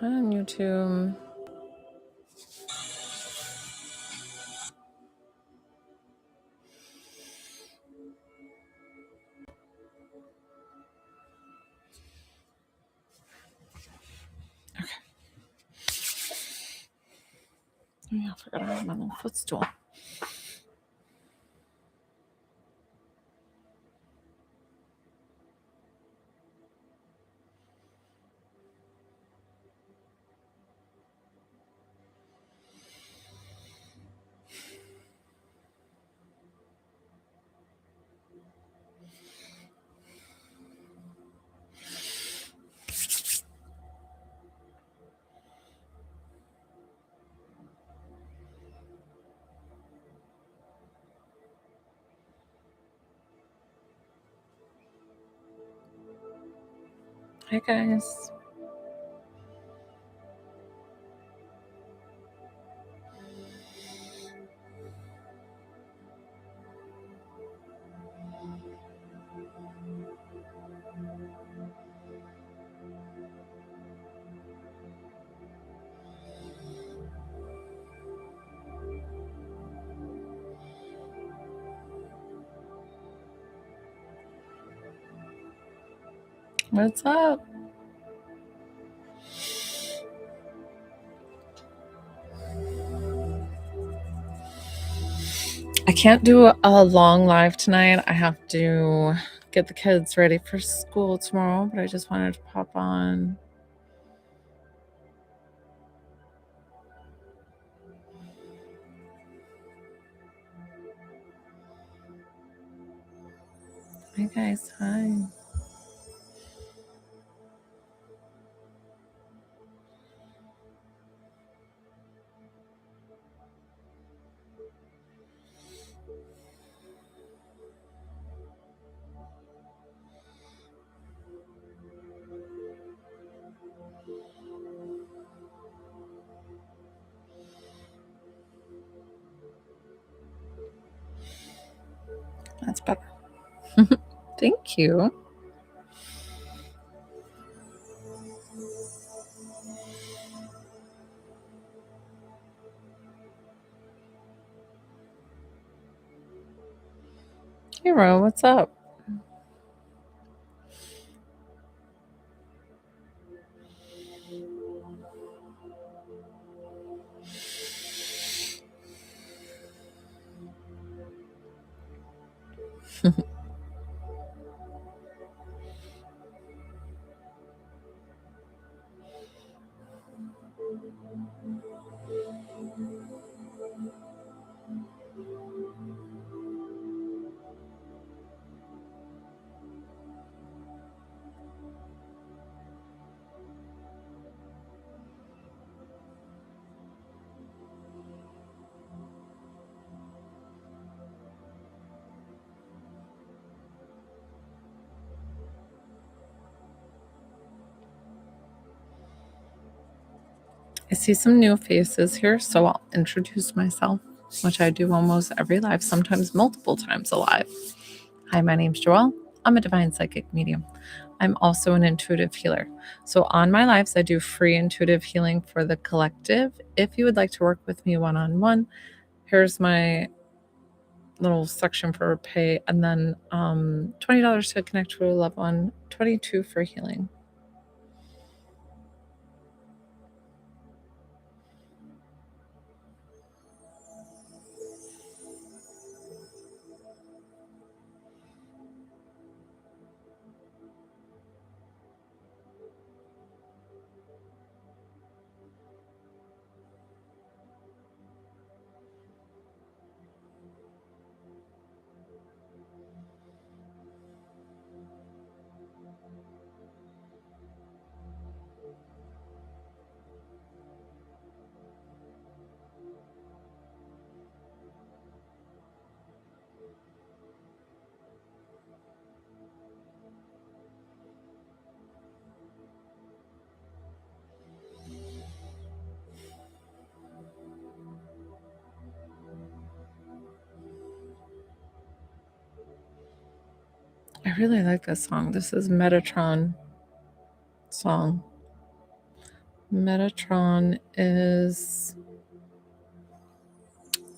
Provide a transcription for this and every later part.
Hi on YouTube. Okay. Oh, yeah, I forgot I have my little footstool. Hi, guys. What's up? I can't do a long live tonight. I have to get the kids ready for school tomorrow, but I just wanted to pop on. Hi, guys. Hi. That's better. Thank you. Hey, Ro, what's up? I see some new faces here, so I'll introduce myself, which I do almost every live, sometimes multiple times a live. Hi, my name's Joelle. I'm a divine psychic medium. I'm also an intuitive healer. So on my lives, I do free intuitive healing for the collective. If you would like to work with me one-on-one, here's my little section for pay, and then $20 to connect to a loved one, $22 for healing. I really like this song. This is Metatron song. Metatron is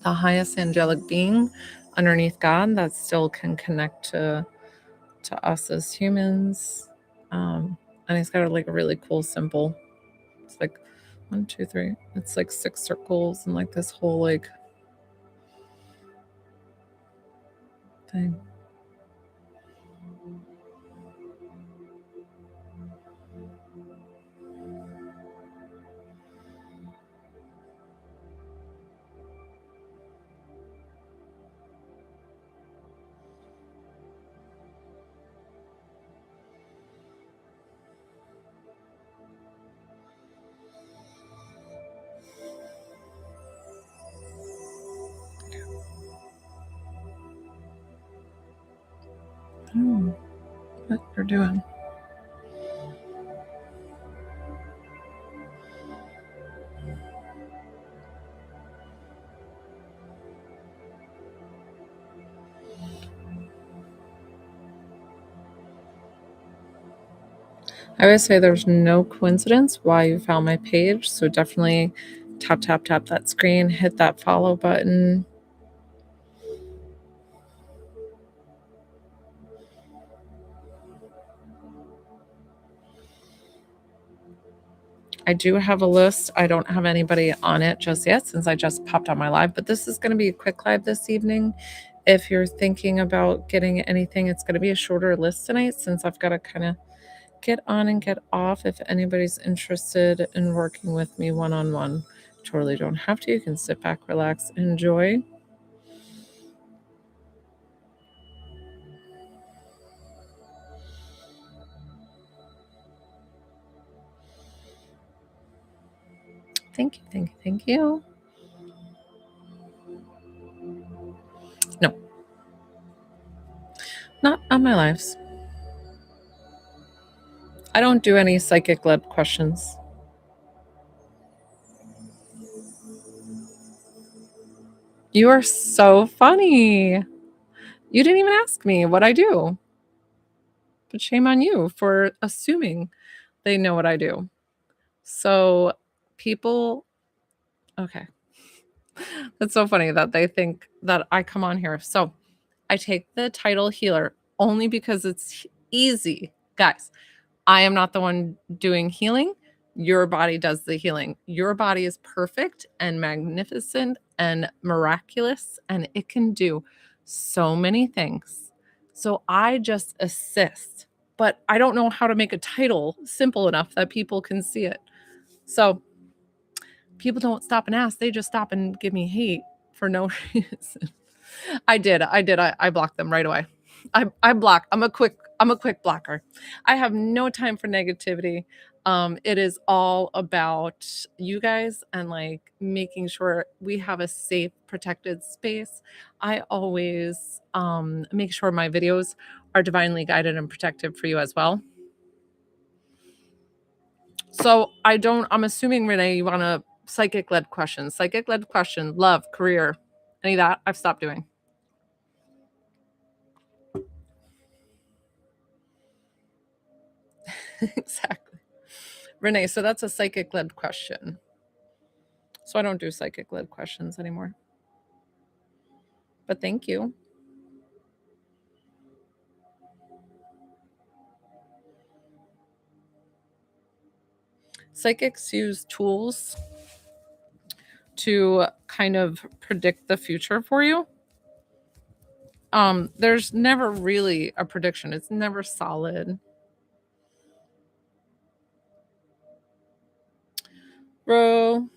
the highest angelic being underneath God that still can connect to us as humans. And he's got like a really cool symbol. It's like 1, 2, 3. It's like 6 circles and like this whole like thing. Oh, what you're doing. I always say there's no coincidence why you found my page. So definitely tap, tap, tap that screen, hit that follow button. I do have a list. I don't have anybody on it just yet since I just popped on my live, but this is going to be a quick live this evening. If you're thinking about getting anything, it's going to be a shorter list tonight since I've got to kind of get on and get off. If anybody's interested in working with me one-on-one, totally don't have to. You can sit back, relax, enjoy. Thank you, thank you, thank you. No, not on my lives. I don't do any psychic-led questions. You are so funny. You didn't even ask me what I do. But shame on you for assuming they know what I do. So people, okay. That's so funny that they think that I come on here. So I take the title healer only because it's easy. Guys, I am not the one doing healing. Your body does the healing. Your body is perfect and magnificent and miraculous, and it can do so many things. So I just assist, but I don't know how to make a title simple enough that people can see it. So people don't stop and ask. They just stop and give me hate for no reason. I did. I blocked them right away. I block. I'm a quick blocker. I have no time for negativity. It is all about you guys and like making sure we have a safe, protected space. I always make sure my videos are divinely guided and protected for you as well. So I'm assuming, Renee, you want a psychic led question, love, career, any of that I've stopped doing. Exactly. Renee, so that's a psychic led question. So I don't do psychic led questions anymore. But thank you. Psychics use tools to kind of predict the future for you. There's never really a prediction. It's never solid. Bro,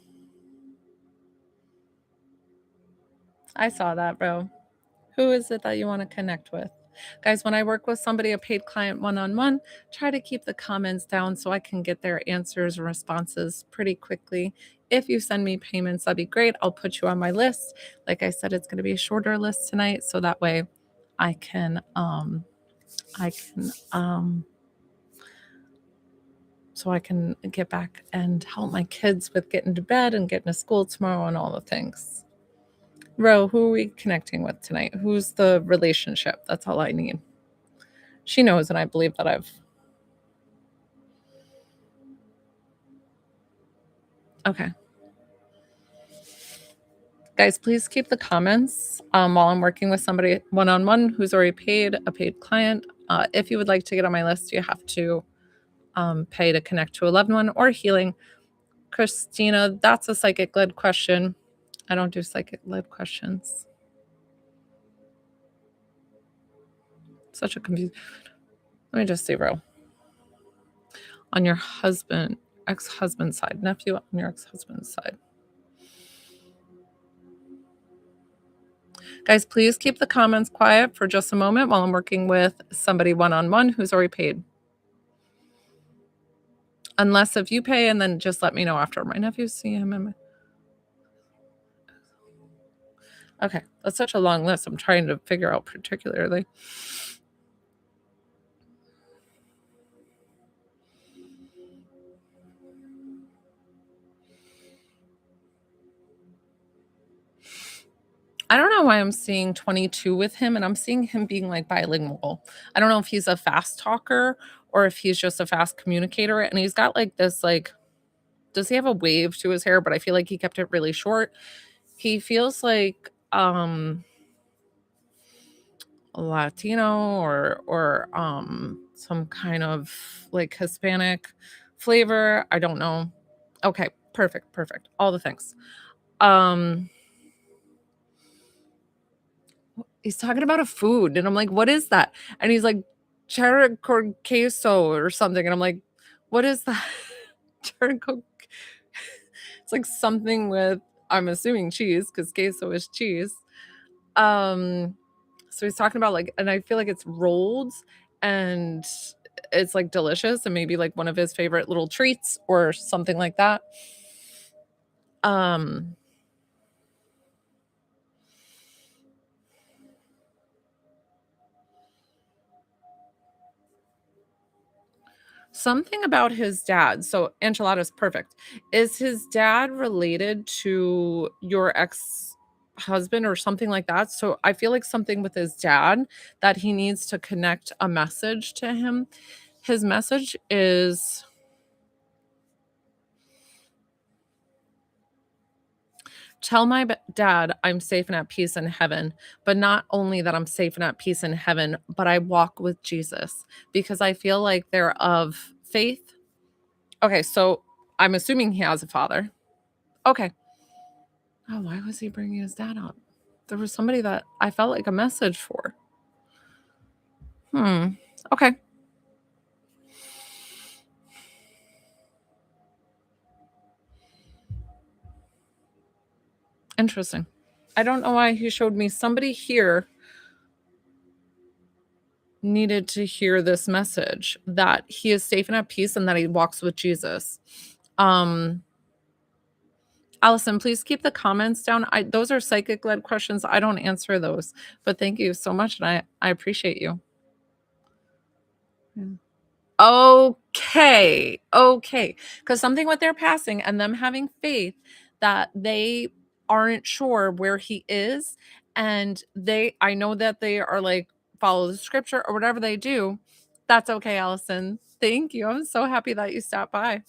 I saw that, bro. Who is it that you want to connect with? Guys, when I work with somebody, a paid client one-on-one, try to keep the comments down so I can get their answers and responses pretty quickly. If you send me payments, that'd be great. I'll put you on my list. Like I said, it's going to be a shorter list tonight, so that way I can get back and help my kids with getting to bed and getting to school tomorrow and all the things. Ro, who are we connecting with tonight? Who's the relationship? That's all I need. She knows, and I believe that I've Okay. Guys, please keep the comments while I'm working with somebody one-on-one who's already paid, a paid client. If you would like to get on my list, you have to pay to connect to a loved one or healing. Christina, that's a psychic-led question. I don't do psychic-led questions. Such a confusion. Let me just see, bro. On your husband, ex-husband's side, nephew on your ex-husband's side. Guys, please keep the comments quiet for just a moment while I'm working with somebody one-on-one who's already paid. Unless if you pay and then just let me know after. My nephews see him and okay, that's such a long list. I'm trying to figure out particularly. I don't know why I'm seeing 22 with him, and I'm seeing him being like bilingual. I don't know if he's a fast talker or if he's just a fast communicator. And he's got like this, like, does he have a wave to his hair? But I feel like he kept it really short. He feels like Latino or some kind of like Hispanic flavor. I don't know. Okay, perfect. All the things. He's talking about a food and I'm like, what is that? And he's like, cheddar con queso or something. And I'm like, what is that? Cheddar con it's like something with, I'm assuming cheese because queso is cheese. So he's talking about like, and I feel like it's rolled and it's like delicious and maybe like one of his favorite little treats or something like that. Something about his dad. So enchilada's perfect. Is his dad related to your ex-husband or something like that? So I feel like something with his dad that he needs to connect a message to him. His message is tell my dad I'm safe and at peace in heaven, but not only that I'm safe and at peace in heaven, but I walk with Jesus because I feel like they're of faith. Okay, so I'm assuming he has a father. Okay. Oh, why was he bringing his dad up? There was somebody that I felt like a message for. Okay. Interesting. I don't know why he showed me somebody here needed to hear this message that he is safe and at peace and that he walks with Jesus. Allison, please keep the comments down. Those are psychic-led questions. I don't answer those, but thank you so much, and I appreciate you. Okay. Because something with their passing and them having faith that they aren't sure where he is, and I know that they are like follow the scripture or whatever they do. That's okay, Allison. Thank you. I'm so happy that you stopped by.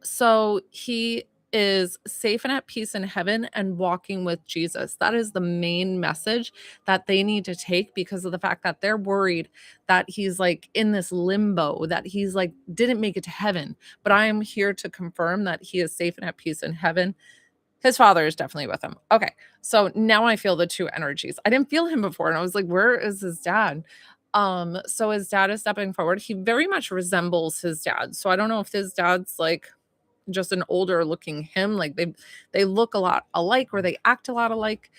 So he is safe and at peace in heaven and walking with Jesus. That is the main message that they need to take because of the fact that they're worried that he's like in this limbo, that he's like didn't make it to heaven. But I am here to confirm that he is safe and at peace in heaven. His father is definitely with him. Okay. So now I feel the two energies. I didn't feel him before and I was like, where is his dad? So his dad is stepping forward. He very much resembles his dad. So I don't know if his dad's like just an older looking him, like they look a lot alike or they act a lot alike.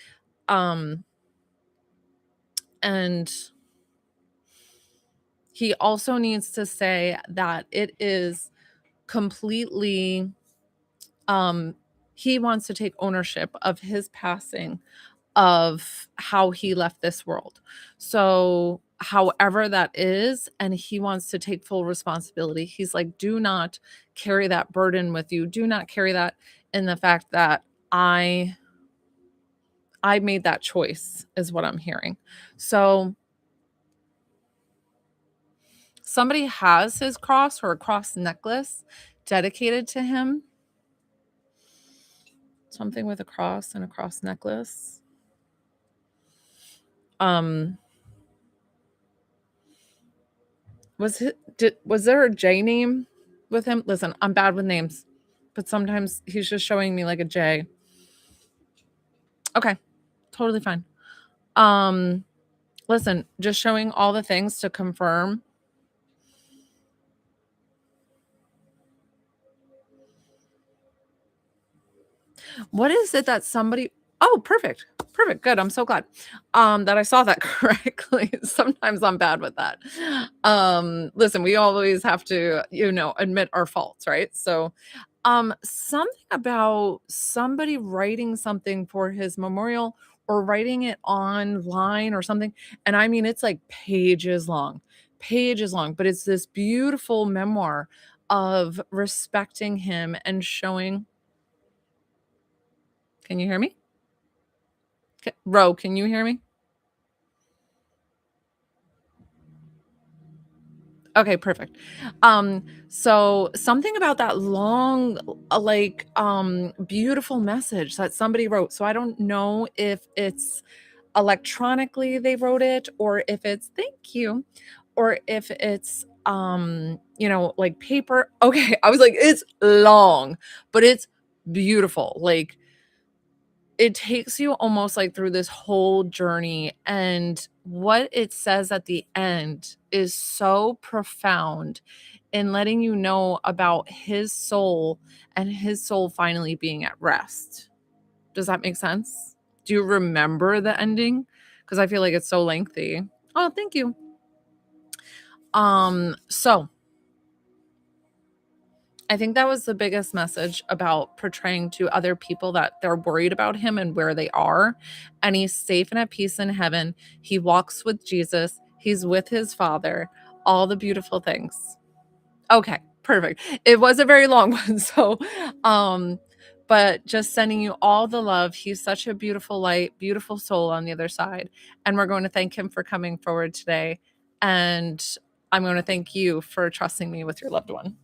And he also needs to say that it is completely he wants to take ownership of his passing, of how he left this world. So however that is, and he wants to take full responsibility. He's like, do not carry that burden with you. Do not carry that in the fact that I made that choice is what I'm hearing. So somebody has his cross or a cross necklace dedicated to him. Something with a cross and a cross necklace. Was there a J name with him? Listen, I'm bad with names, but sometimes he's just showing me like a J. Okay, totally fine. Listen, just showing all the things to confirm. What is it that somebody Oh, perfect. Perfect. Good. I'm so glad that I saw that correctly. Sometimes I'm bad with that. Listen, we always have to, admit our faults, right? So, something about somebody writing something for his memorial or writing it online or something. And I mean, it's like pages long, but it's this beautiful memoir of respecting him and showing. Can you hear me? Ro, can you hear me? Okay, perfect. So something about that long, beautiful message that somebody wrote. So I don't know if it's electronically they wrote it or if it's thank you or if it's like paper. Okay, I was like, it's long, but it's beautiful. Like it takes you almost like through this whole journey, and what it says at the end is so profound in letting you know about his soul and his soul finally being at rest. Does that make sense? Do you remember the ending? Because I feel like it's so lengthy. Oh, thank you. So I think that was the biggest message about portraying to other people that they're worried about him and where they are. And he's safe and at peace in heaven. He walks with Jesus. He's with his father. All the beautiful things. Okay, perfect. It was a very long one. So, but just sending you all the love. He's such a beautiful light, beautiful soul on the other side. And we're going to thank him for coming forward today. And I'm going to thank you for trusting me with your loved one.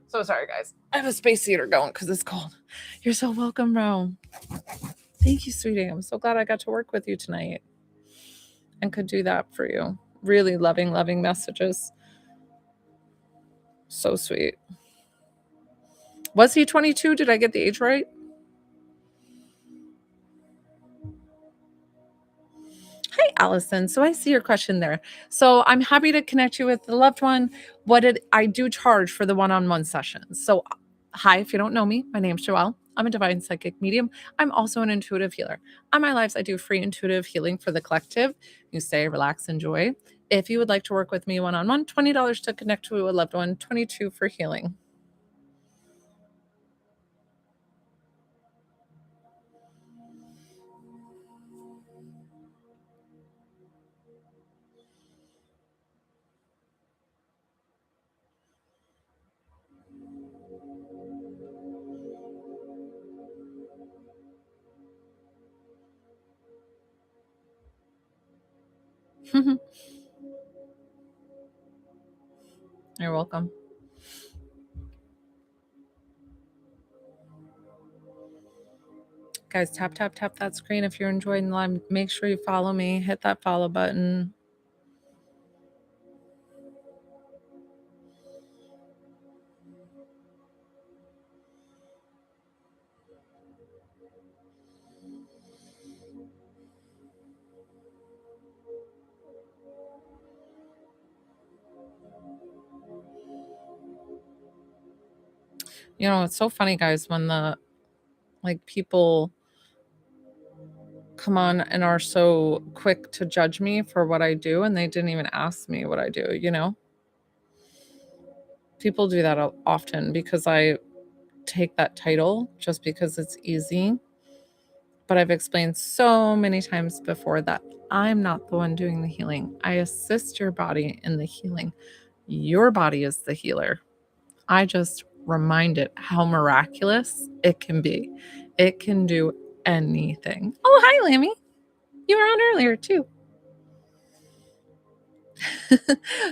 So sorry, guys. I have a space heater going because it's cold. You're so welcome, Ro. Thank you, sweetie. I'm so glad I got to work with you tonight and could do that for you. Really loving messages. So sweet. Was he 22? Did I get the age right? Hi, Allison. So I see your question there. So I'm happy to connect you with the loved one. What did I do charge for the one-on-one sessions? So hi, if you don't know me, my name's Joelle. I'm a divine psychic medium. I'm also an intuitive healer. On my lives, I do free intuitive healing for the collective. You stay, relax, enjoy. If you would like to work with me one-on-one, $20 to connect to a loved one, $22 for healing. You're welcome. Guys, tap that screen if you're enjoying the live. Make sure you follow me. Hit that follow button. It's so funny, guys, when the people come on and are so quick to judge me for what I do, and they didn't even ask me what I do. People do that often because I take that title just because it's easy. But I've explained so many times before that I'm not the one doing the healing. I assist your body in the healing. Your body is the healer. I just remind it how miraculous it can be. It can do anything. Oh, hi, Lammy. You were on earlier too.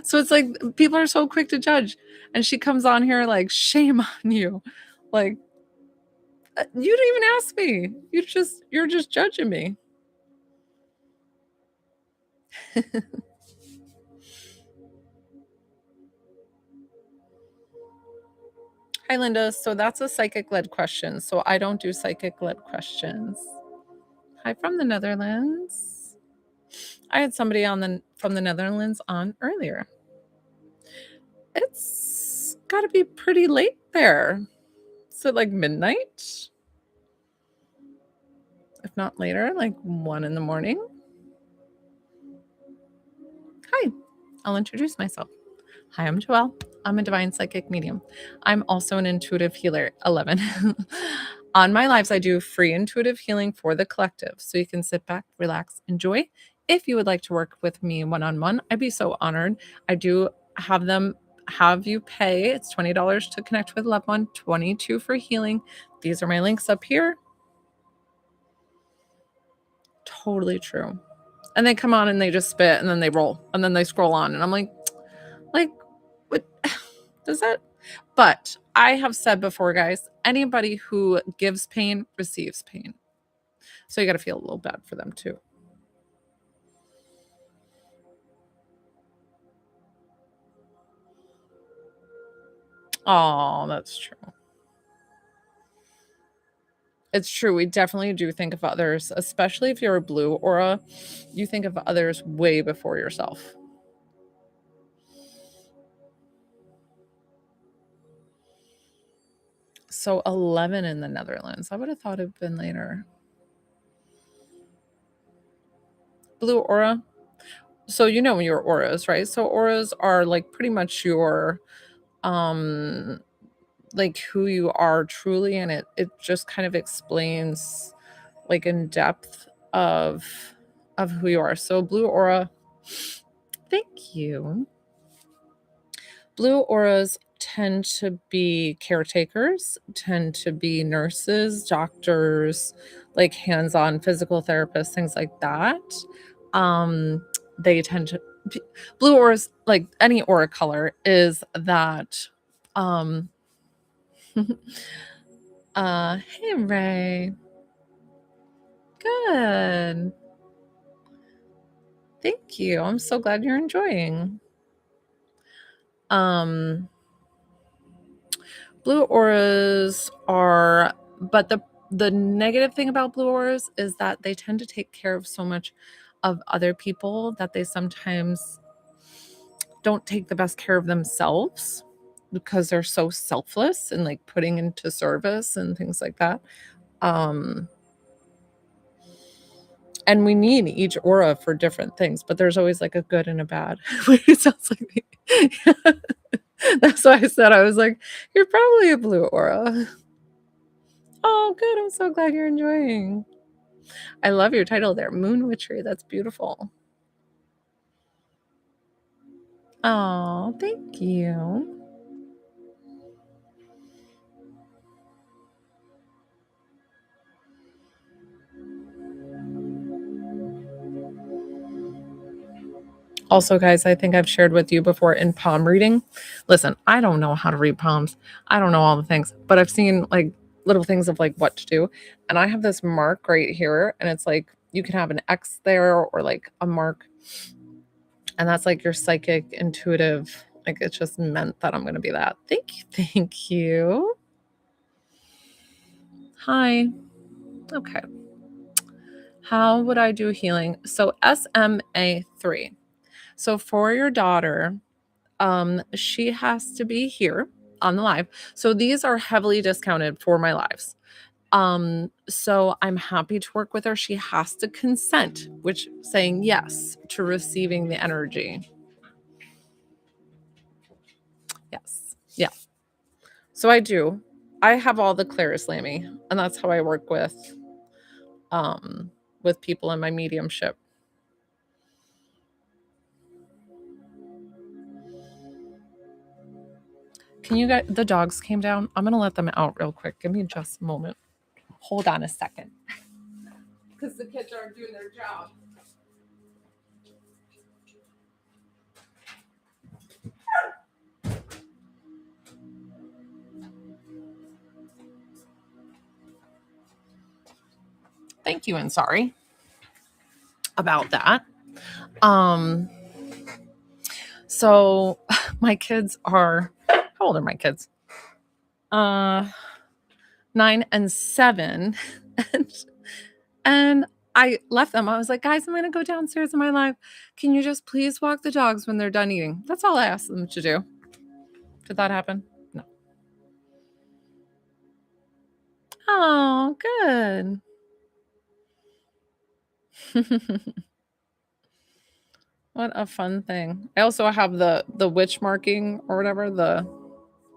So it's like people are so quick to judge. And she comes on here like, shame on you. Like, you didn't even ask me. You're just judging me. Hi, Linda. So that's a psychic led question. So I don't do psychic led questions. Hi from the Netherlands. I had somebody from the Netherlands on earlier. It's got to be pretty late there. Is it like midnight? If not later, like 1 in the morning. Hi, I'll introduce myself. Hi, I'm Joelle. I'm a divine psychic medium. I'm also an intuitive healer, 11. On my lives, I do free intuitive healing for the collective. So you can sit back, relax, enjoy. If you would like to work with me one-on-one, I'd be so honored. I do have you pay. It's $20 to connect with a loved one, $22 for healing. These are my links up here. Totally true. And they come on and they just spit and then they roll and then they scroll on. And I'm like, what does that? But I have said before, guys, anybody who gives pain receives pain. So you got to feel a little bad for them too. Oh, that's true. It's true. We definitely do think of others, especially if you're a blue aura. You think of others way before yourself. So 11 in the Netherlands. I would have thought it'd been later. Blue aura. So you know your auras, right? So auras are like pretty much your like who you are truly, and it just kind of explains like in depth of who you are. So blue aura, thank you. Blue auras tend to be caretakers, tend to be nurses, doctors, like hands-on physical therapists, things like that. They tend to blue auras, like any aura color, is that hey Ray. Good. Thank you. I'm so glad you're enjoying. Blue auras are, but the negative thing about blue auras is that they tend to take care of so much of other people that they sometimes don't take the best care of themselves because they're so selfless and like putting into service and things like that. And we need each aura for different things, but there's always like a good and a bad. It sounds like me. That's why I said, I was like, you're probably a blue aura. Oh, good. I'm so glad you're enjoying. I love your title there, Moon Witchery. That's beautiful. Oh, thank you. Also, guys, I think I've shared with you before in palm reading. Listen, I don't know how to read palms. I don't know all the things, but I've seen like little things of like what to do. And I have this mark right here, and it's like you can have an X there or like a mark. And that's like your psychic, intuitive. Like it just meant that I'm going to be that. Thank you. Thank you. Hi. Okay. How would I do healing? So SMA3. So for your daughter, she has to be here on the live. So these are heavily discounted for my lives. So I'm happy to work with her. She has to consent, which saying yes to receiving the energy. Yes. Yeah. So I do. I have all the clairslammy, and that's how I work with people in my mediumship. Can you guys, the dogs came down. I'm going to let them out real quick. Give me just a moment. Hold on a second. Because the kids aren't doing their job. thank you and sorry about that. So my kids are, how old are my kids? 9 and 7. and I left them. I was like, guys, I'm going to go downstairs in my life. Can you just please walk the dogs when they're done eating? That's all I asked them to do. Did that happen? No. Oh, good. What a fun thing. I also have the witch marking or whatever,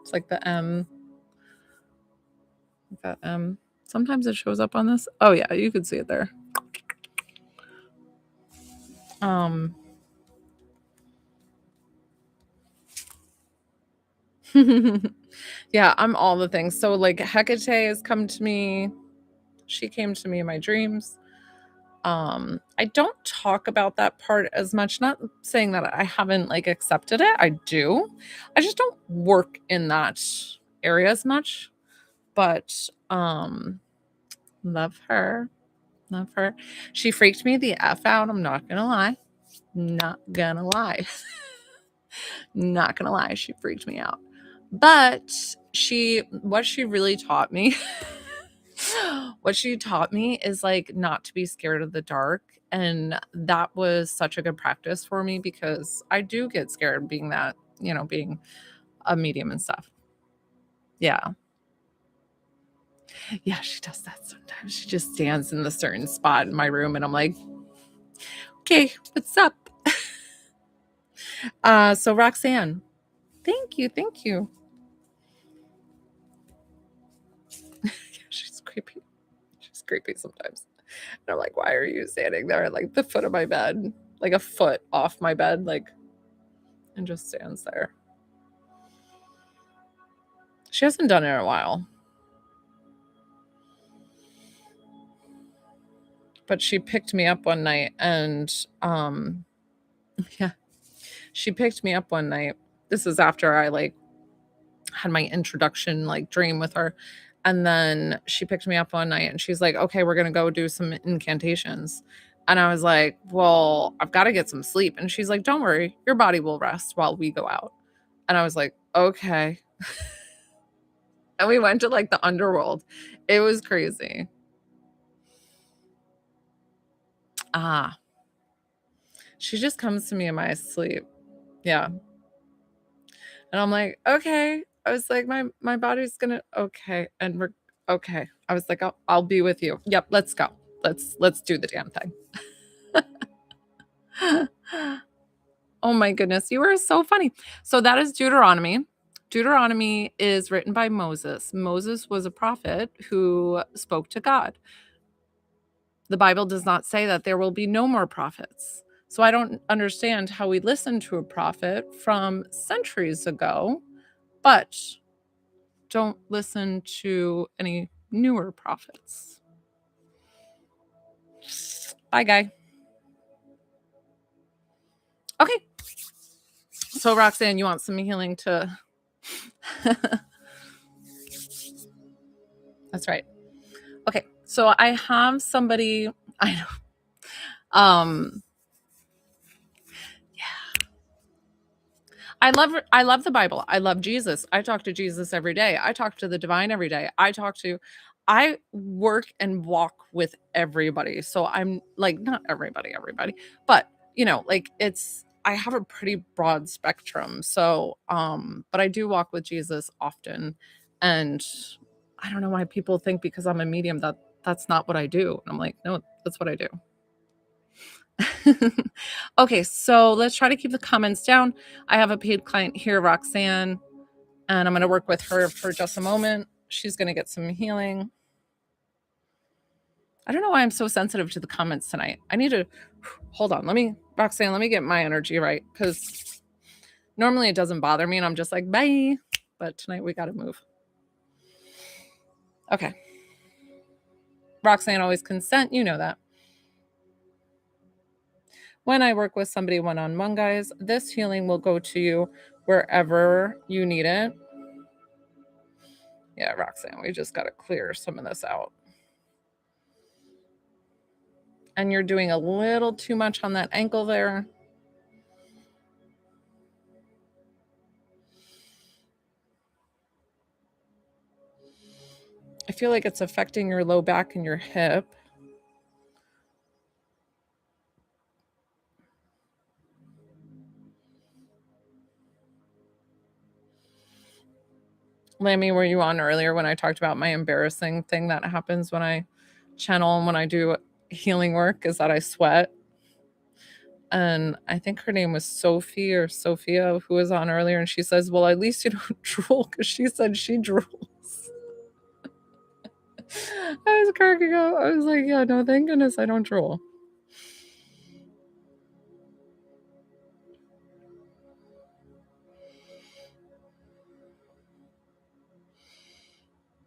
it's like the M. That sometimes it shows up on this. Oh yeah, you can see it there. Yeah, I'm all the things. So like Hecate has come to me. She came to me in my dreams. I don't talk about that part as much, not saying that I haven't like accepted it. I do. I just don't work in that area as much. But love her. Love her. She freaked me the F out. I'm not gonna lie. Not gonna lie. Not gonna lie. She freaked me out. But what she really taught me is like not to be scared of the dark. And that was such a good practice for me because I do get scared being that, being a medium and stuff. Yeah. Yeah, she does that sometimes. She just stands in the certain spot in my room and I'm like, okay, what's up? So Roxanne, thank you. Yeah, she's creepy. She's creepy sometimes. And I'm like, why are you standing there at like the foot of my bed, like a foot off my bed, like, and just stands there. She hasn't done it in a while. But she picked me up one night and yeah, she picked me up one night. This is after I like had my introduction like dream with her. And then she picked me up one night and she's like, okay, we're going to go do some incantations. And I was like, well, I've got to get some sleep. And she's like, don't worry, your body will rest while we go out. And I was like, okay. And we went to like the underworld. It was crazy. She just comes to me in my sleep. Yeah. And I'm like, okay. I was like, my body's gonna okay. And we're okay. I was like, I'll be with you. Yep, let's go. Let's do the damn thing. Oh my goodness, you are so funny. So that is Deuteronomy. Deuteronomy is written by Moses. Moses was a prophet who spoke to God. The Bible does not say that there will be no more prophets. So I don't understand how we listen to a prophet from centuries ago, but don't listen to any newer prophets. Bye, guy. Okay. So Roxanne, you want some healing to... That's right. Okay. So I have somebody, I know. Yeah. I love the Bible. I love Jesus. I talk to Jesus every day. I talk to the divine every day. I work and walk with everybody. So I'm like, not everybody, but like I have a pretty broad spectrum. So, but I do walk with Jesus often. And I don't know why people think because I'm a medium that that's not what I do. And I'm like, no, that's what I do. Okay, so let's try to keep the comments down. I have a paid client here, Roxanne, and I'm going to work with her for just a moment. She's going to get some healing. I don't know why I'm so sensitive to the comments tonight. I need to hold on. Roxanne, let me get my energy right because normally it doesn't bother me and I'm just like, bye. But tonight we got to move. Okay. Roxanne always consent. You know that. When I work with somebody one-on-one, guys, this healing will go to you wherever you need it. Yeah, Roxanne, we just got to clear some of this out. And you're doing a little too much on that ankle there. I feel like it's affecting your low back and your hip. Lammy, were you on earlier when I talked about my embarrassing thing that happens when I channel and when I do healing work is that I sweat? And I think her name was Sophie or Sophia, who was on earlier, and she says, well, at least you don't drool, because she said she drools. I was cracking up. I was like, yeah, no, thank goodness I don't drool.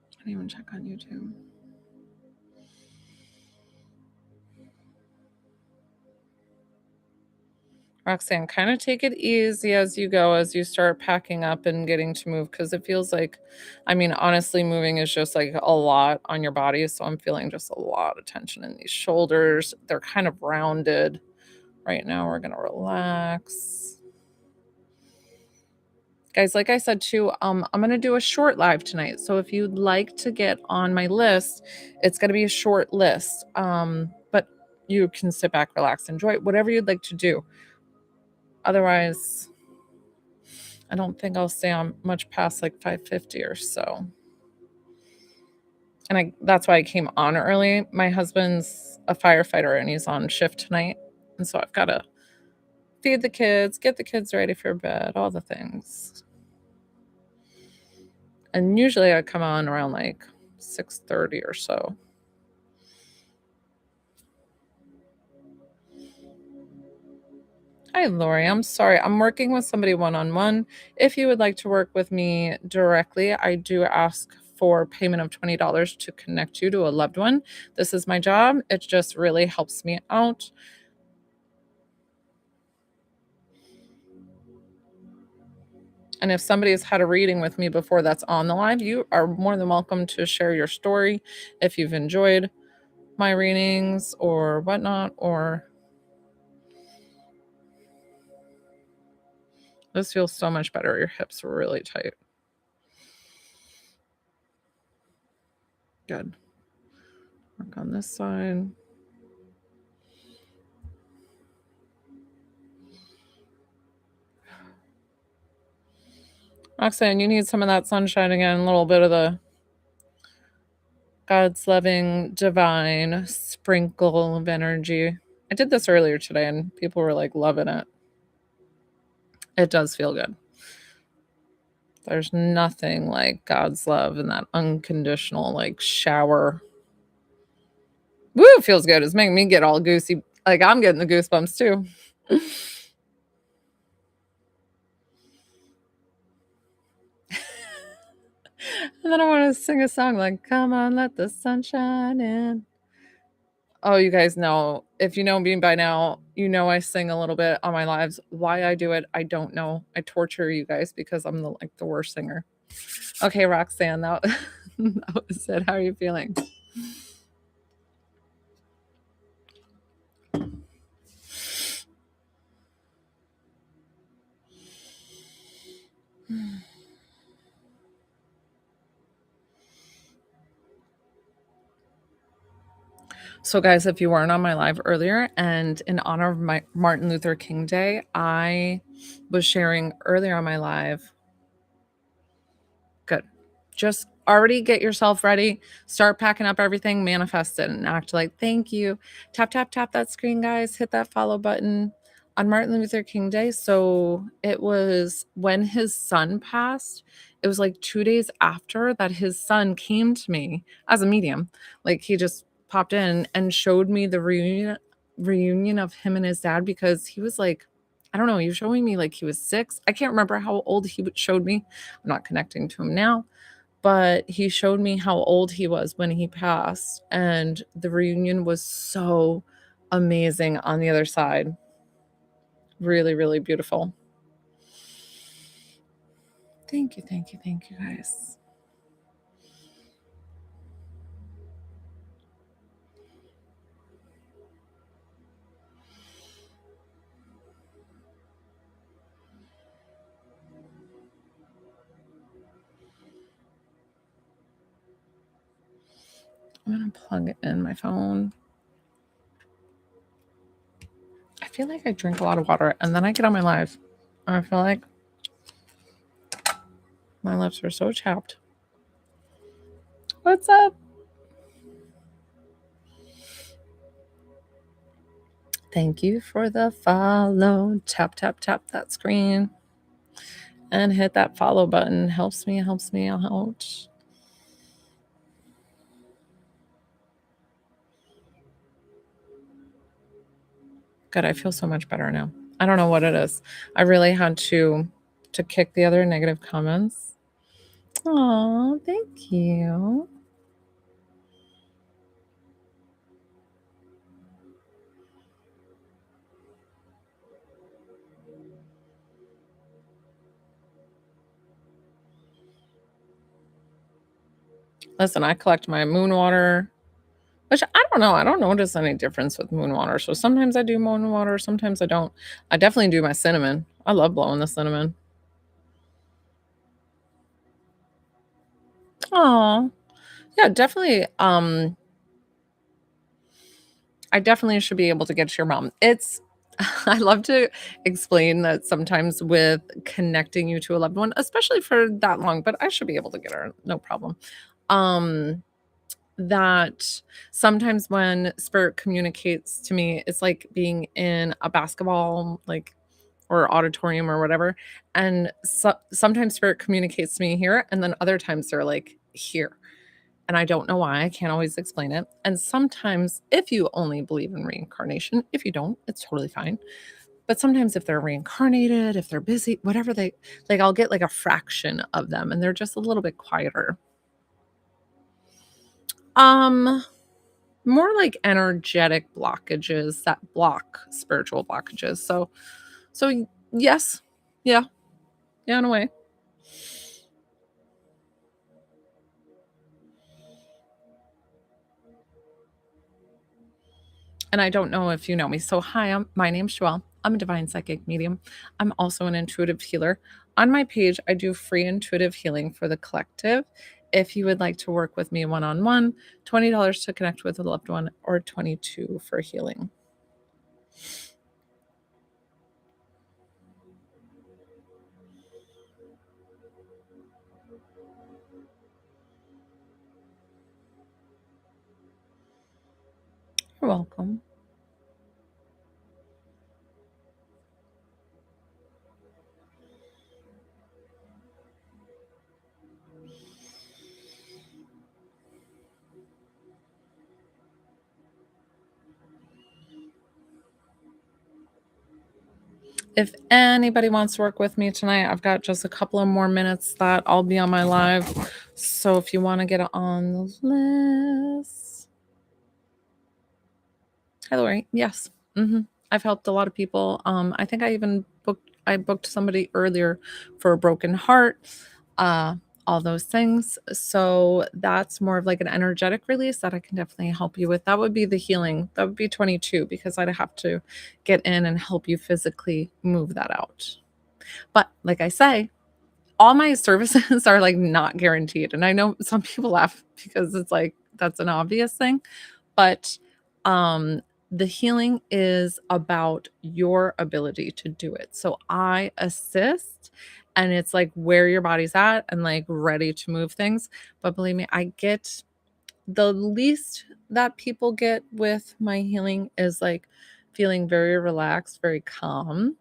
I didn't even check on YouTube. Roxanne, kind of take it easy as you go, as you start packing up and getting to move, because it feels like, I mean, honestly, moving is just like a lot on your body. So I'm feeling just a lot of tension in these shoulders. They're kind of rounded. Right now, we're going to relax. Guys, like I said too, I'm going to do a short live tonight. So if you'd like to get on my list, it's going to be a short list. But you can sit back, relax, enjoy it, whatever you'd like to do. Otherwise, I don't think I'll stay on much past like 5:50 or so. And that's why I came on early. My husband's a firefighter and he's on shift tonight. And so I've got to feed the kids, get the kids ready for bed, all the things. And usually I come on around like 6:30 or so. Hi, Lori. I'm sorry. I'm working with somebody one-on-one. If you would like to work with me directly, I do ask for payment of $20 to connect you to a loved one. This is my job. It just really helps me out. And if somebody has had a reading with me before that's on the live, you are more than welcome to share your story if you've enjoyed my readings or whatnot. Or this feels so much better. Your hips are really tight. Good. Work on this side. Roxanne, you need some of that sunshine again, a little bit of the God's loving, divine sprinkle of energy. I did this earlier today and people were like loving it. It does feel good. There's nothing like God's love and that unconditional like shower. Woo, it feels good. It's making me get all goosey. Like I'm getting the goosebumps too. And then I want to sing a song like, come on, let the sunshine in. Oh, you guys know, if you know me by now, you know I sing a little bit on my lives. Why I do it, I don't know. I torture you guys because I'm the worst singer. Okay, Roxanne, that was it. How are you feeling? So, guys, if you weren't on my live earlier, and in honor of my Martin Luther King Day, I was sharing earlier on my live. Good. Just already get yourself ready. Start packing up everything, manifest it, and act like thank you. Tap, tap, tap that screen, guys. Hit that follow button on Martin Luther King Day. So it was when his son passed. It was like 2 days after that his son came to me as a medium. Like he just popped in and showed me the reunion of him and his dad, because he was like, I don't know, he was showing me like he was 6. I can't remember how old he showed me. I'm not connecting to him now, but he showed me how old he was when he passed, and the reunion was so amazing on the other side. Really, really beautiful. Thank you, thank you, thank you, guys. I'm going to plug in my phone. I feel like I drink a lot of water and then I get on my live. I feel like my lips are so chapped. What's up? Thank you for the follow. Tap, tap, tap that screen and hit that follow button. Helps me out. Good. I feel so much better now. I don't know what it is. I really had to kick the other negative comments. Oh, thank you. Listen, I collect my moon water, which I don't know. I don't notice any difference with moon water. So sometimes I do moon water, sometimes I don't. I definitely do my cinnamon. I love blowing the cinnamon. Oh, yeah, definitely. I definitely should be able to get to your mom. It's I love to explain that sometimes with connecting you to a loved one, especially for that long, but I should be able to get her, no problem. That sometimes when spirit communicates to me, it's like being in a basketball like or auditorium or whatever. And sometimes spirit communicates to me here, and then other times they're like here. And I don't know why. I can't always explain it. And sometimes, if you only believe in reincarnation, if you don't, it's totally fine. But sometimes, if they're reincarnated, if they're busy, whatever they like, I'll get like a fraction of them and they're just a little bit quieter. More like energetic blockages that block spiritual blockages. So yes. Yeah. Yeah, in a way. And I don't know if you know me. So, hi, my name's Joelle. I'm a divine psychic medium. I'm also an intuitive healer. On my page, I do free intuitive healing for the collective. If you would like to work with me one on one, $20 to connect with a loved one, or $22 for healing. You're welcome. If anybody wants to work with me tonight, I've got just a couple of more minutes that I'll be on my live. So if you want to get on the list. Hi, Lori. Yes. I've helped a lot of people. I think I booked somebody earlier for a broken heart, uh, all those things. So that's more of like an energetic release that I can definitely help you with. That would be the healing. That would be 22 because I'd have to get in and help you physically move that out. But like I say, all my services are like not guaranteed. And I know some people laugh because it's like that's an obvious thing, but the healing is about your ability to do it. So I assist and it's like where your body's at and like ready to move things. But believe me, I get the least that people get with my healing is like feeling very relaxed, very calm.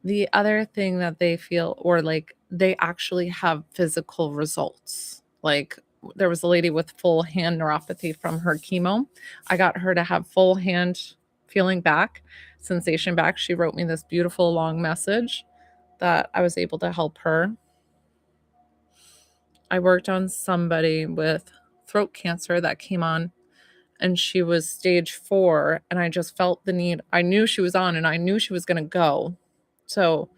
The other thing that they feel or like they actually have physical results. Like there was a lady with full hand neuropathy from her chemo. I got her to have full hand feeling back, sensation back. She wrote me this beautiful long message that I was able to help her. I worked on somebody with throat cancer that came on and she was stage 4 and I just felt the need. I knew she was on and I knew she was going to go. So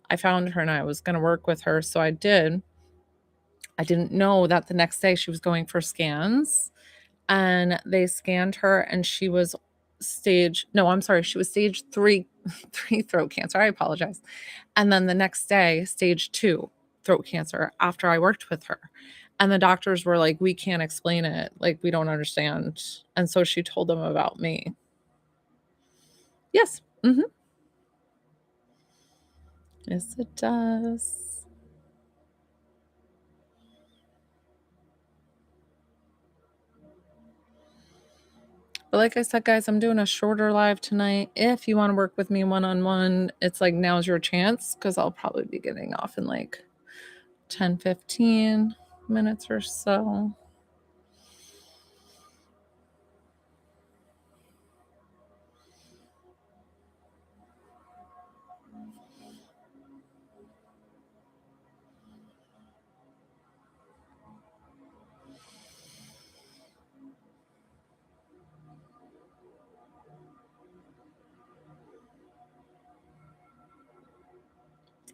I found her and I was going to work with her. So I did. I didn't know that the next day she was going for scans and they scanned her and she was she was stage 3 3 throat cancer. I apologize. And then the next day stage 2 throat cancer after I worked with her. And the doctors were like, we can't explain it. Like, we don't understand. And so she told them about me. Yes. Yes, it does. But like I said, guys, I'm doing a shorter live tonight. If you want to work with me one-on-one, it's like now's your chance because I'll probably be getting off in like 10, 15 minutes or so.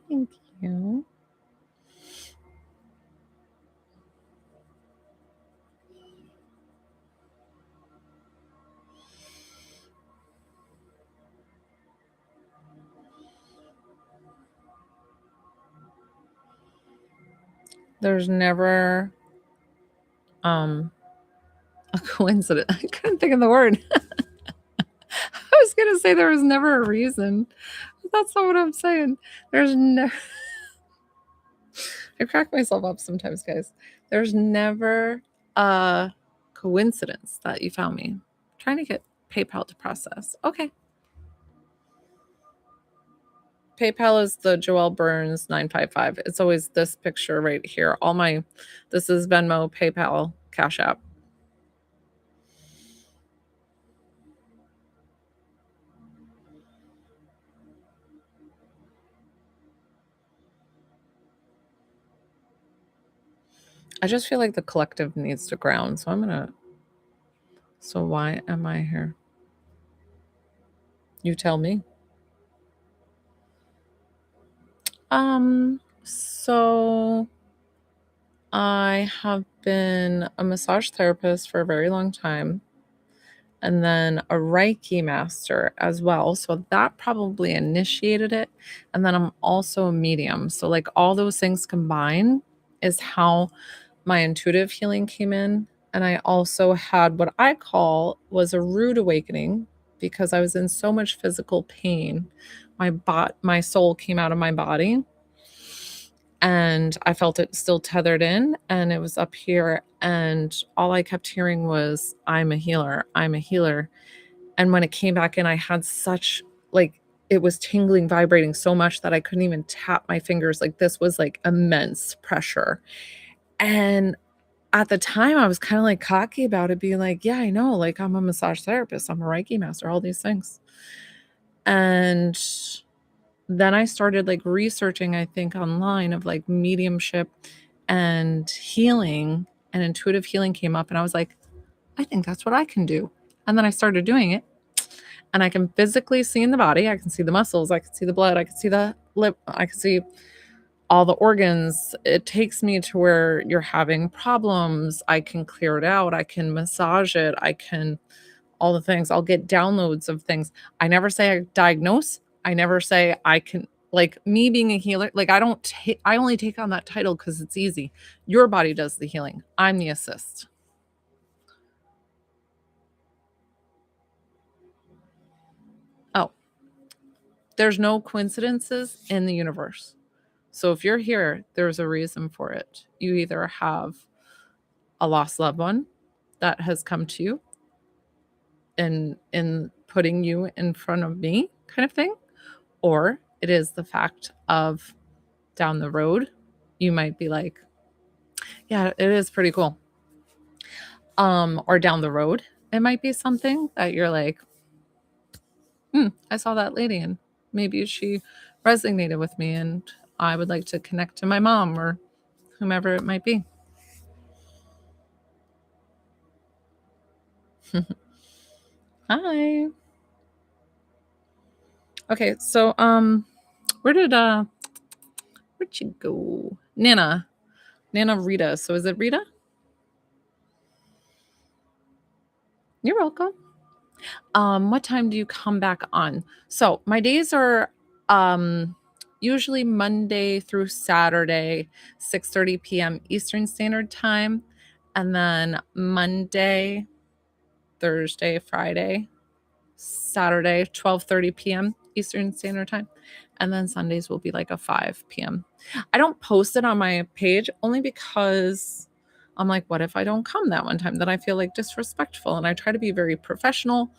Thank you. There's never a coincidence. I couldn't think of the word. I was gonna say there was never a reason. That's not what I'm saying. There's no I crack myself up sometimes, guys. There's never a coincidence that you found me. I'm trying to get PayPal to process. Okay. PayPal is the Joelle Burns 955. It's always this picture right here. This is Venmo, PayPal, Cash App. I just feel like the collective needs to ground. So why am I here? You tell me. So I have been a massage therapist for a very long time and then a Reiki master as well. So that probably initiated it. And then I'm also a medium. So like all those things combined is how my intuitive healing came in. And I also had what I call was a rude awakening because I was in so much physical pain. My soul came out of my body and I felt it still tethered in and it was up here and all I kept hearing was I'm a healer. I'm a healer. And when it came back in I had such like it was tingling, vibrating so much that I couldn't even tap my fingers. Like this was like immense pressure. And at the time I was kind of like cocky about it, being like, yeah, I know, like I'm a massage therapist, I'm a Reiki master, all these things. And then I started like researching, I think, online of like mediumship and healing, and intuitive healing came up. And I was like, I think that's what I can do. And then I started doing it. And I can physically see in the body, I can see the muscles, I can see the blood, I can see the lip, I can see all the organs. It takes me to where you're having problems. I can clear it out. I can massage it. I can all the things. I'll get downloads of things. I never say I diagnose. I never say I can, like me being a healer, like I only take on that title because it's easy. Your body does the healing. I'm the assist. Oh, there's no coincidences in the universe. So if you're here, there's a reason for it. You either have a lost loved one that has come to you in putting you in front of me kind of thing, or it is the fact of down the road you might be like, yeah, it is pretty cool. Or down the road it might be something that you're like, I saw that lady and maybe she resonated with me and I would like to connect to my mom or whomever it might be. Hi. Okay, so where'd you go? Nana Rita. So is it Rita? You're welcome. What time do you come back on? So my days are usually Monday through Saturday, 6:30 p.m. Eastern Standard Time, and then Monday, Thursday, Friday, Saturday, 12:30 p.m. Eastern Standard Time, and then Sundays will be like a 5 p.m. I don't post it on my page only because I'm like, what if I don't come that one time? Then I feel like disrespectful, and I try to be very professional.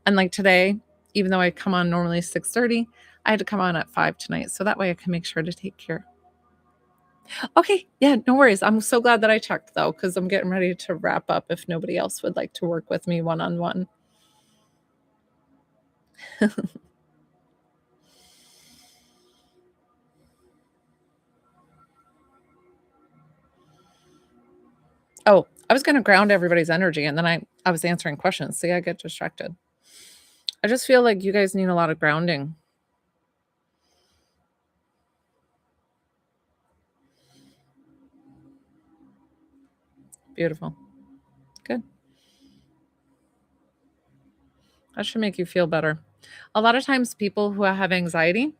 And like today, even though I come on normally 6:30, I had to come on at 5 tonight, so that way I can make sure to take care. Okay, yeah, no worries. I'm so glad that I checked though, because I'm getting ready to wrap up if nobody else would like to work with me one-on-one. Oh, I was gonna ground everybody's energy, and then I was answering questions. See, I get distracted. I just feel like you guys need a lot of grounding. Beautiful. Good. That should make you feel better. A lot of times people who have anxiety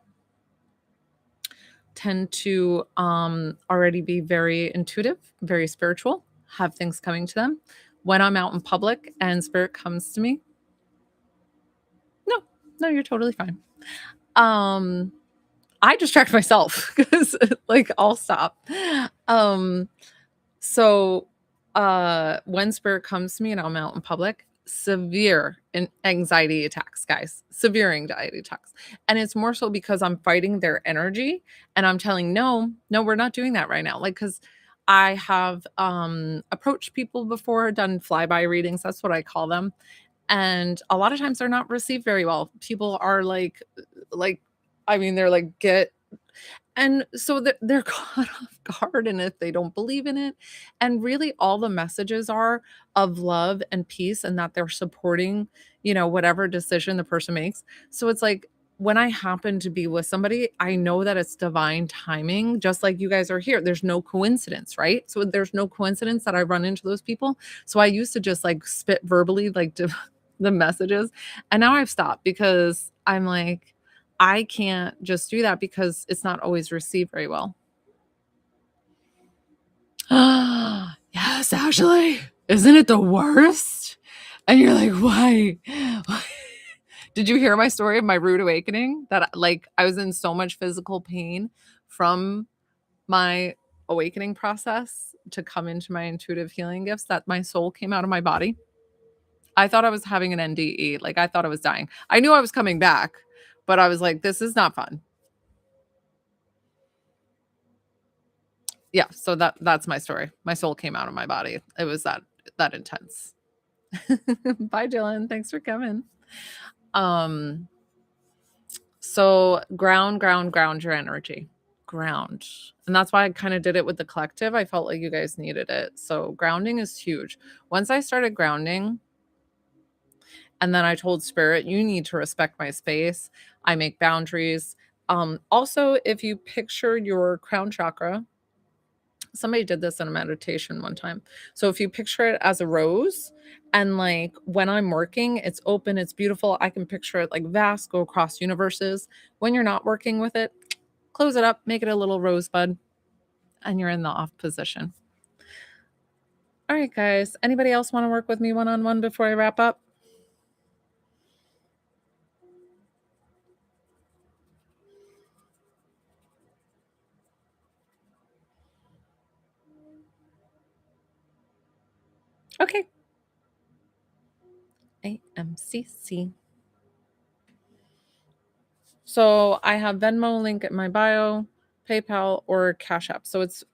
tend to already be very intuitive, very spiritual, have things coming to them. When I'm out in public and spirit comes to me, no, no, you're totally fine. Um, I distract myself because like I'll stop. Um, so when spirit comes to me and I'm out in public, severe anxiety attacks, guys, severe anxiety attacks. And it's more so because I'm fighting their energy and I'm telling, no, no, we're not doing that right now. Like, because I have approached people before, done flyby readings, that's what I call them. And a lot of times they're not received very well. People are like, I mean, they're like, get, and so they're caught off guard, and if they don't believe in it, and really all the messages are of love and peace and that they're supporting, whatever decision the person makes. So it's like when I happen to be with somebody, I know that it's divine timing, just like you guys are here. There's no coincidence, right? So there's no coincidence that I run into those people. So I used to just like spit verbally, like the messages, and now I've stopped because I'm like, I can't just do that because it's not always received very well. Yes, Ashley. Isn't it the worst? And you're like, why? Why? Did you hear my story of my rude awakening? That like I was in so much physical pain from my awakening process to come into my intuitive healing gifts that my soul came out of my body. I thought I was having an NDE. Like I thought I was dying. I knew I was coming back, but I was like, this is not fun. Yeah, so that's my story. My soul came out of my body. It was that intense. Bye, Dylan. Thanks for coming. Um, so ground your energy. Ground. And that's why I kind of did it with the collective. I felt like you guys needed it. So grounding is huge. Once I started grounding, and then I told spirit, you need to respect my space. I make boundaries. Also, if you picture your crown chakra, somebody did this in a meditation one time. So if you picture it as a rose, and like when I'm working, it's open, it's beautiful. I can picture it like vast, go across universes. When you're not working with it, close it up, make it a little rosebud, and you're in the off position. All right, guys. Anybody else want to work with me one-on-one before I wrap up? Okay. AMCC. So I have Venmo link in my bio, PayPal, or Cash App. So it's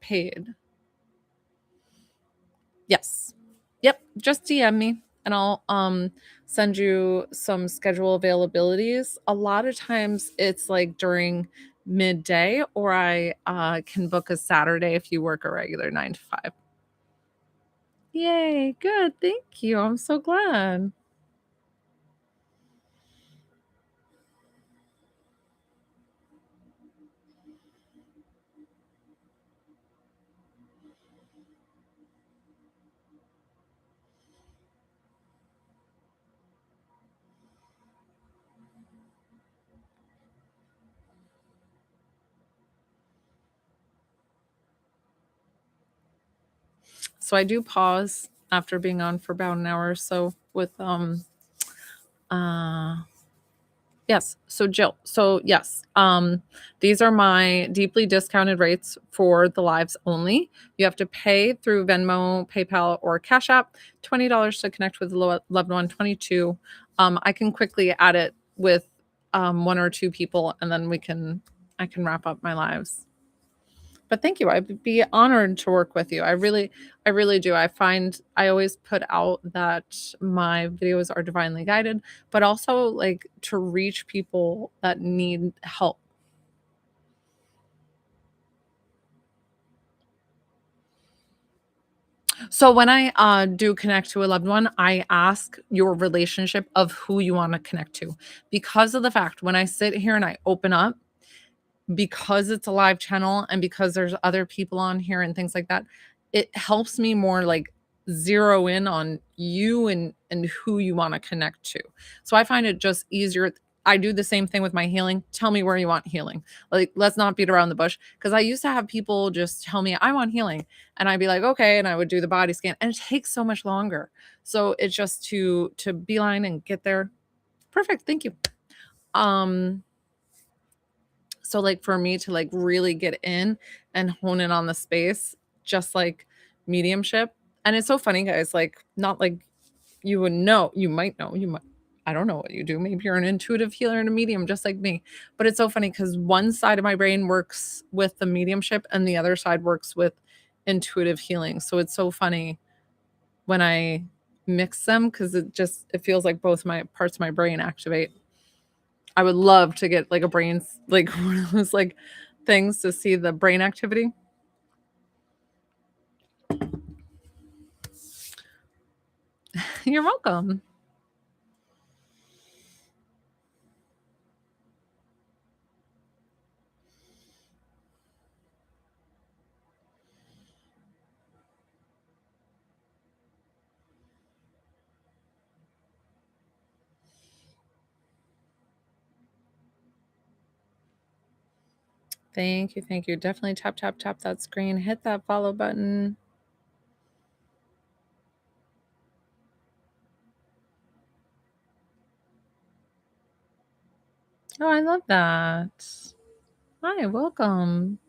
paid. Yes. Yep. Just DM me and I'll send you some schedule availabilities. A lot of times it's like during midday, or I can book a Saturday if you work a regular 9 to 5. Yay, good. Thank you. I'm so glad. So I do pause after being on for about an hour or so with yes. So Jill, so yes, these are my deeply discounted rates for the lives only. You have to pay through Venmo, PayPal, or Cash App. $20 to connect with a loved one. 22. I can quickly add it with one or two people, and then I can wrap up my lives. But thank you. I'd be honored to work with you. I really do. I find I always put out that my videos are divinely guided, but also like to reach people that need help. So when I do connect to a loved one, I ask your relationship of who you want to connect to because of the fact when I sit here and I open up, because it's a live channel and because there's other people on here and things like that, it helps me more like zero in on you and who you want to connect to. So I find it just easier. I do the same thing with my healing. Tell me where you want healing. Like, let's not beat around the bush. Because I used to have people just tell me I want healing, and I'd be like, okay, and I would do the body scan, and it takes so much longer. So it's just to beeline and get there. Perfect. Thank you. Um, so like for me to like really get in and hone in on the space, just like mediumship. And it's so funny, guys, like not like you would know, you might know, you might, I don't know what you do. Maybe you're an intuitive healer and a medium just like me. But it's so funny because one side of my brain works with the mediumship and the other side works with intuitive healing. So it's so funny when I mix them because it feels like both my parts of my brain activate. I would love to get like a brains like one of those like things to see the brain activity. You're welcome. Thank you. Thank you. Definitely tap, tap, tap that screen. Hit that follow button. Oh, I love that. Hi, welcome.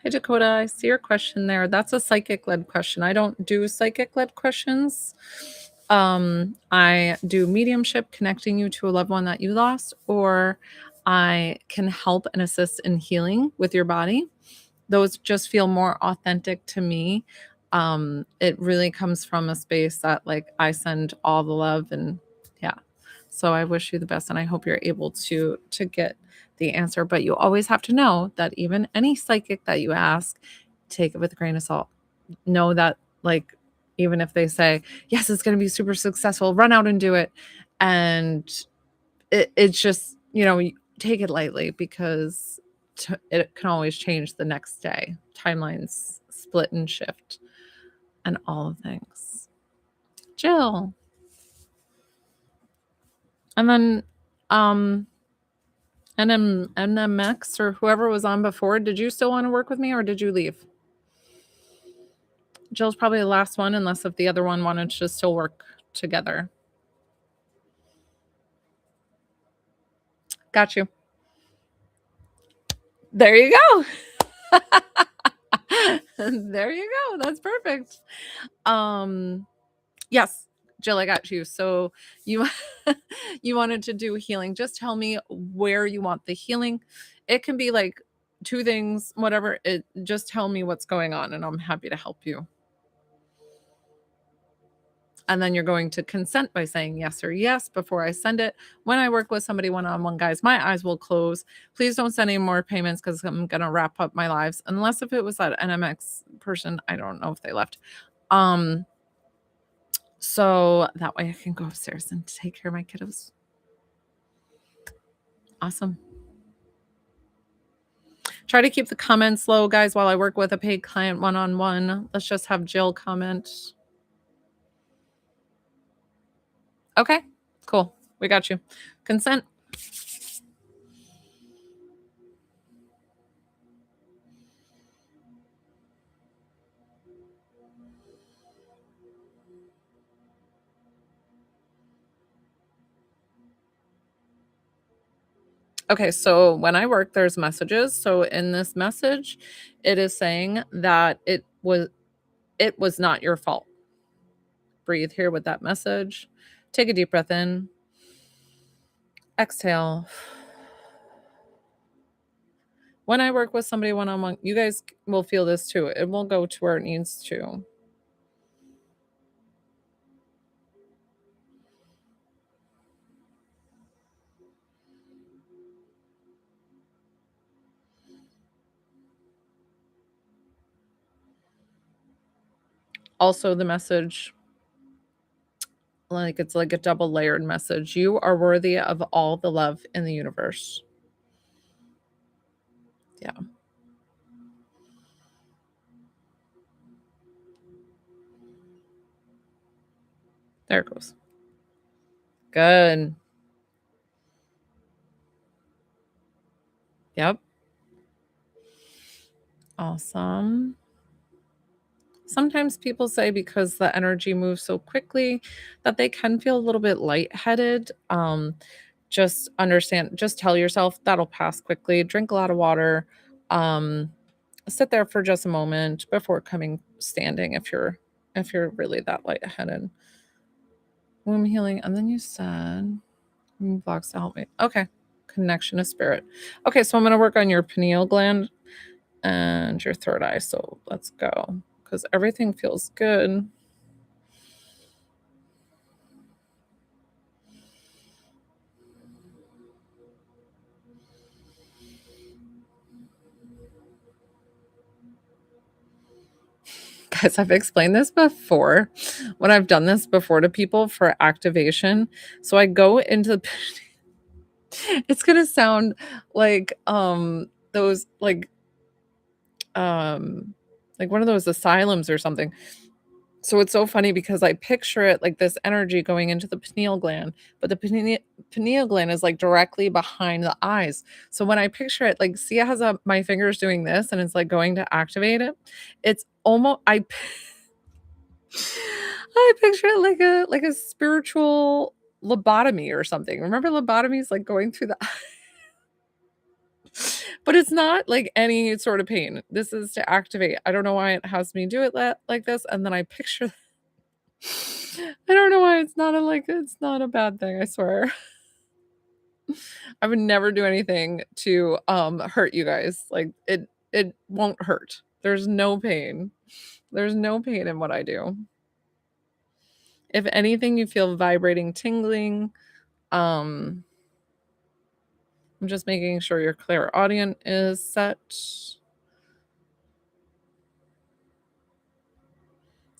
Hey, Dakota, I see your question there. That's a psychic led question. I don't do psychic led questions. I do mediumship, connecting you to a loved one that you lost, or I can help and assist in healing with your body. Those just feel more authentic to me. It really comes from a space that like I send all the love and yeah. So I wish you the best and I hope you're able to get the answer. But you always have to know that even any psychic that you ask, take it with a grain of salt. Know that like even if they say, yes, it's gonna be super successful, run out and do it. And it's just, take it lightly because it can always change the next day. Timelines split and shift and all of things. Jill. And then NMX or whoever was on before, did you still want to work with me or did you leave? Jill's probably the last one, unless if the other one wanted to still work together. Got you. There you go. There you go. That's perfect. Yes, Jill, I got you. So you you wanted to do healing. Just tell me where you want the healing. It can be like two things, whatever. It just tell me what's going on and I'm happy to help you. And then you're going to consent by saying yes or yes before I send it. When I work with somebody one-on-one, guys, my eyes will close. Please don't send any more payments because I'm going to wrap up my lives. Unless if it was that NMX person, I don't know if they left. So that way I can go upstairs and take care of my kiddos. Awesome. Try to keep the comments low, guys, while I work with a paid client one-on-one. Let's just have Jill comment. Okay, cool. We got you. Consent. Okay, so when I work, there's messages. So in this message, it is saying that it was not your fault. Breathe here with that message. Take a deep breath in. Exhale. When I work with somebody one-on-one, you guys will feel this too. It will go to where it needs to. Also, the message, like it's like a double layered message. You are worthy of all the love in the universe. Yeah. There it goes. Good. Yep. Awesome. Sometimes people say because the energy moves so quickly that they can feel a little bit lightheaded. Just understand, just tell yourself that'll pass quickly. Drink a lot of water. Sit there for just a moment before coming standing if you're really that lightheaded. Womb healing, and then you said blocks to help me. Okay, connection to spirit. Okay, so I'm gonna work on your pineal gland and your third eye. So let's go because everything feels good. Guys, I've explained this before when I've done this before to people for activation. So I go into the it's gonna sound those like one of those asylums or something. So it's so funny because I picture it like this energy going into the pineal gland, but the pineal gland is like directly behind the eyes. So when I picture it, like, see, it has my fingers doing this and it's like going to activate it. It's almost, I picture it like a spiritual lobotomy or something. Remember lobotomies like going through the but it's not like any sort of pain. This is to activate. I don't know why it has me do it like this. And then I picture I don't know why it's not it's not a bad thing, I swear. I would never do anything to hurt you guys. Like it won't hurt. There's no pain. There's no pain in what I do. If anything, you feel vibrating, tingling. I'm just making sure your clairaudient is set.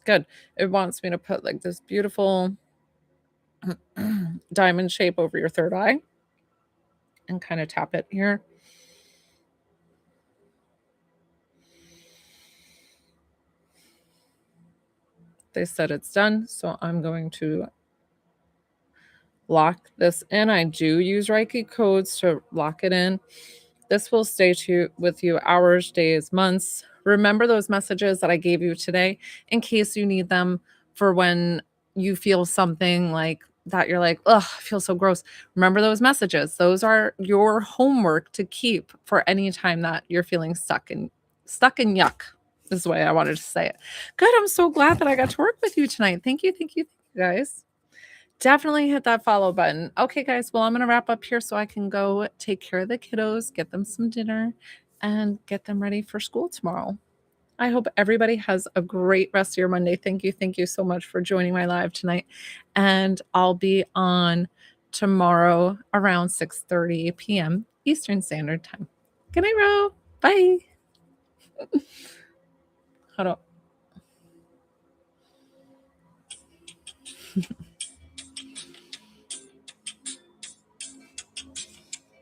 Good. It wants me to put like this beautiful diamond shape over your third eye and kind of tap it here. They said it's done, so I'm going to lock this in. I do use Reiki codes to lock it in. This will stay with you hours, days, months. Remember those messages that I gave you today in case you need them for when you feel something like that you're like, ugh, I feel so gross. Remember those messages. Those are your homework to keep for any time that you're feeling stuck in yuck. This is the way I wanted to say it. Good. I'm so glad that I got to work with you tonight. Thank you, guys. Definitely hit that follow button. Okay, guys. Well, I'm going to wrap up here so I can go take care of the kiddos, get them some dinner, and get them ready for school tomorrow. I hope everybody has a great rest of your Monday. Thank you. Thank you so much for joining my live tonight. And I'll be on tomorrow around 6:30 p.m. Eastern Standard Time. Good night, Ro. Bye. Hold on.